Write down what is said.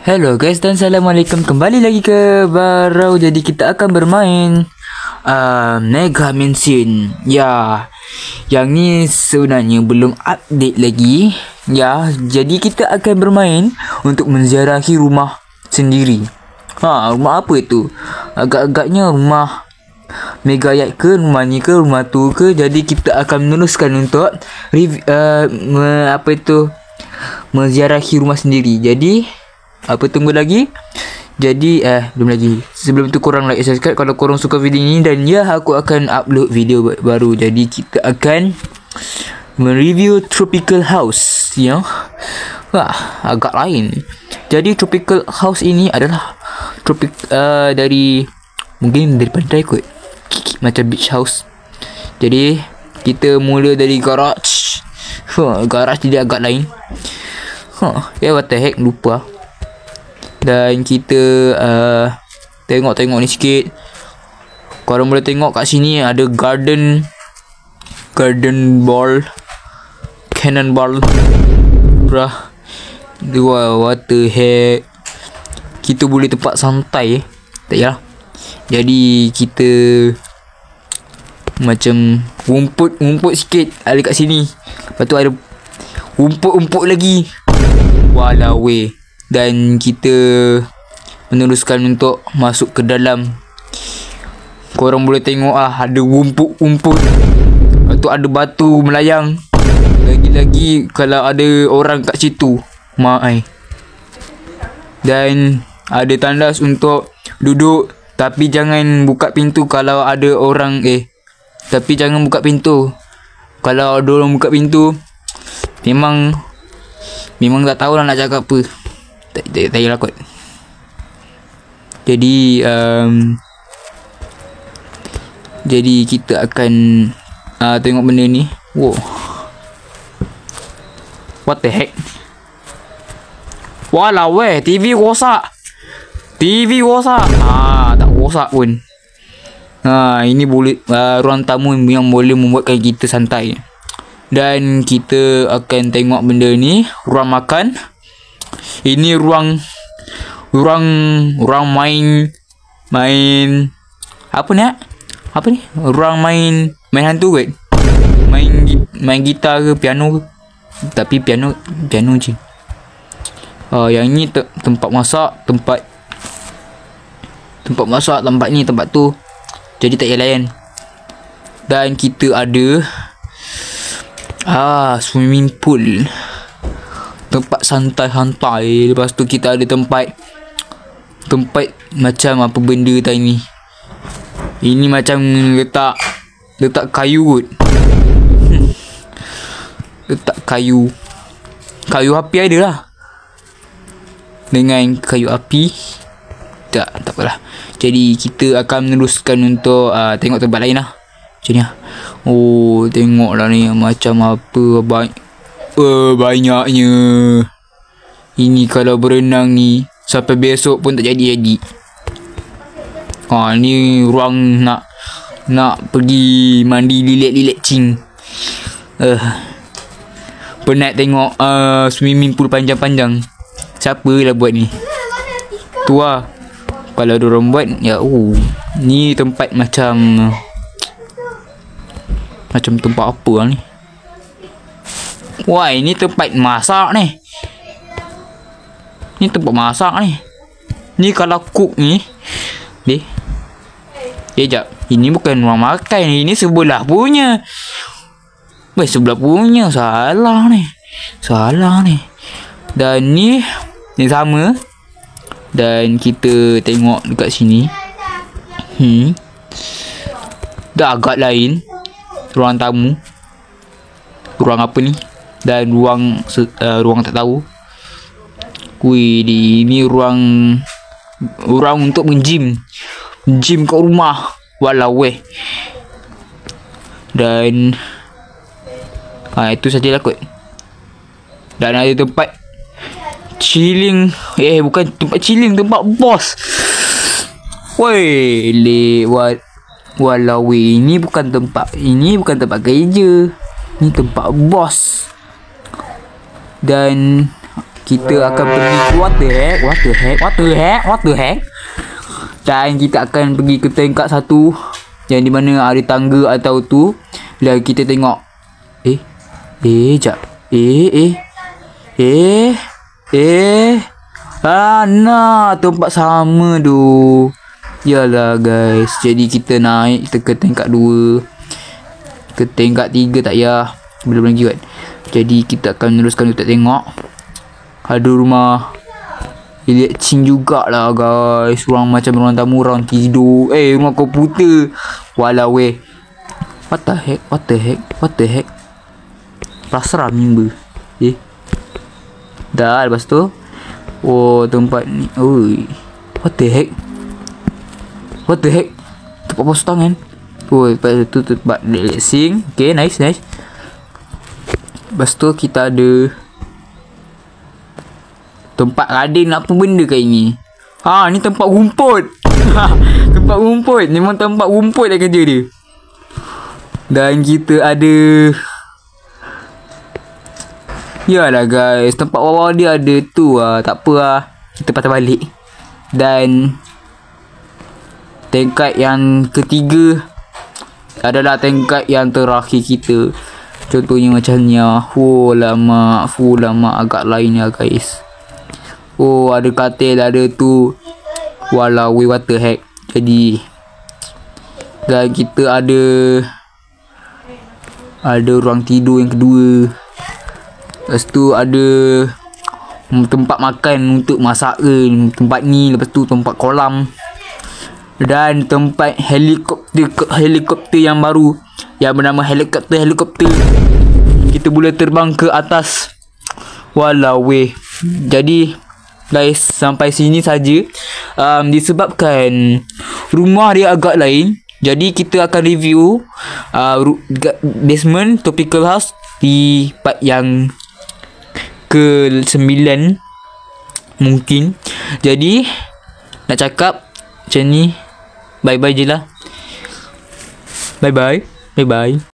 Hello guys dan Assalamualaikum. Kembali lagi ke Barau. Jadi kita akan bermain Mega Mansion. Ya, yang ni sebenarnya belum update lagi. Ya, jadi kita akan bermain untuk menziarahi rumah sendiri. Rumah apa itu? Agak-agaknya rumah Mega Yacht ke, rumah ni ke, rumah tu ke. Jadi kita akan meneruskan untuk menziarahi rumah sendiri. Jadi tunggu lagi. Jadi belum lagi. Sebelum tu korang like, subscribe kalau korang suka video ni. Dan ya, aku akan upload video baru. Jadi kita akan mereview Tropical House. Ya, agak lain. Jadi Tropical House ini adalah dari mungkin dari pantai kot, macam beach house. Jadi kita mula dari garage. Garage jadi agak lain. What the heck, lupa. Dan kita tengok-tengok ni sikit. Korang boleh tengok kat sini ada garden ball, cannonball. What the heck. Kita boleh tempat santai tak yalah. Jadi kita macam rumput sikit ada kat sini. Lepas tu ada rumput lagi. Walau weh. Dan kita meneruskan untuk masuk ke dalam. Korang boleh tengok ada rumput. Lepas tu ada batu melayang. Lagi-lagi kalau ada orang kat situ. Dan ada tandas untuk duduk. Tapi jangan buka pintu kalau ada orang. Tapi jangan buka pintu. Kalau ada orang buka pintu, Memang tak tahu lah nak cakap apa. Tak payahlah kot. Jadi kita akan tengok benda ni. Wow, what the heck. Walau weh, TV rosak. Tak rosak pun. Ini boleh ruang tamu yang boleh membuatkan kita santai. Dan kita akan tengok benda ni, ruang makan. Ini ruang main apa ni? Ruang main hantu kot. Main gitar ke, piano ke. Tapi piano je. Yang ni tempat masak, tempat ni, tempat tu. Jadi tak payah layan. Dan kita ada swimming pool, tempat santai-santai. Lepas tu kita ada tempat macam apa benda tadi ni. Ini macam letak kayu kot. Letak kayu api ada lah. Dengan kayu api. Tak apalah. Jadi kita akan meneruskan untuk tengok tempat lain lah. Macam ni lah. Tengoklah ni macam apa banyaknya. Ini kalau berenang ni sampai besok pun tak jadi. Ni ruang nak pergi mandi lilit cing. Penat tengok swimming pool panjang-panjang. Siapa lah buat ni? Tu lah. Kalau ada orang buat, ya ni tempat macam tempat apa lah ni. Wah, ini tempat masak ni. Ni tempat masak ni. Ni kalau cook ni. Sekejap. Ini bukan ruang makan. Ini sebelah punya. Sebelah punya. Salah ni. Dan ni sama. Dan kita tengok dekat sini. Dah agak lain. Ruang tamu. Ruang apa ni? Dan ruang tak tahu. Ini ruang untuk menggym. Gym kat rumah. Walau weh. Dan itu sajalah kot. Dan ada tempat chilling. Bukan tempat chilling, tempat bos. Woi, lewat. Walau ini bukan tempat kerja. Ni tempat bos. Dan kita akan pergi ke what the heck. Dan kita akan pergi ke tingkat 1 yang di mana ada tangga atau tu. Dan kita tengok jap. Nah, tempat sama tu. Yalah guys, jadi kita naik kita ke tingkat 2. Ke tingkat 3 tak payah, belum lagi kan. Jadi kita akan meneruskan untuk tengok. Ada rumah Chin jugalah guys. Orang macam orang tamu, orang tidur. Rumah komputer. Walau weh. What the heck. Pasrah mimba. Dah lepas tu. Oh, tempat ni. Oi. What the heck. Tempat basuh tangan. Oh, tempat tu tempat relaxing. Okay, nice. Lepas tu kita ada tempat radin apa benda kat ini. Ni tempat rumput. Tempat rumput. Memang tempat rumput dah kerja dia. Dan kita ada, yalah guys, tempat bawah dia ada tu lah. Tak apa lah, kita patah balik. Dan tingkat yang ketiga adalah tingkat yang terakhir kita. Contohnya macam ni lah. Full lama agak lain lah guys. Oh, ada katil, ada tu. Walau what the heck. Jadi, dan kita ada ruang tidur yang kedua. Lepas tu ada tempat makan untuk masak ke. Tempat ni. Lepas tu tempat kolam. Dan tempat helikopter yang baru, yang bernama helikopter. Kita boleh terbang ke atas. Walau weh. Jadi guys, sampai sini saja. Disebabkan rumah dia agak lain, jadi kita akan review basement tropical house di part yang ke-9 mungkin. Jadi nak cakap macam ni, bye bye je lah. Bye bye.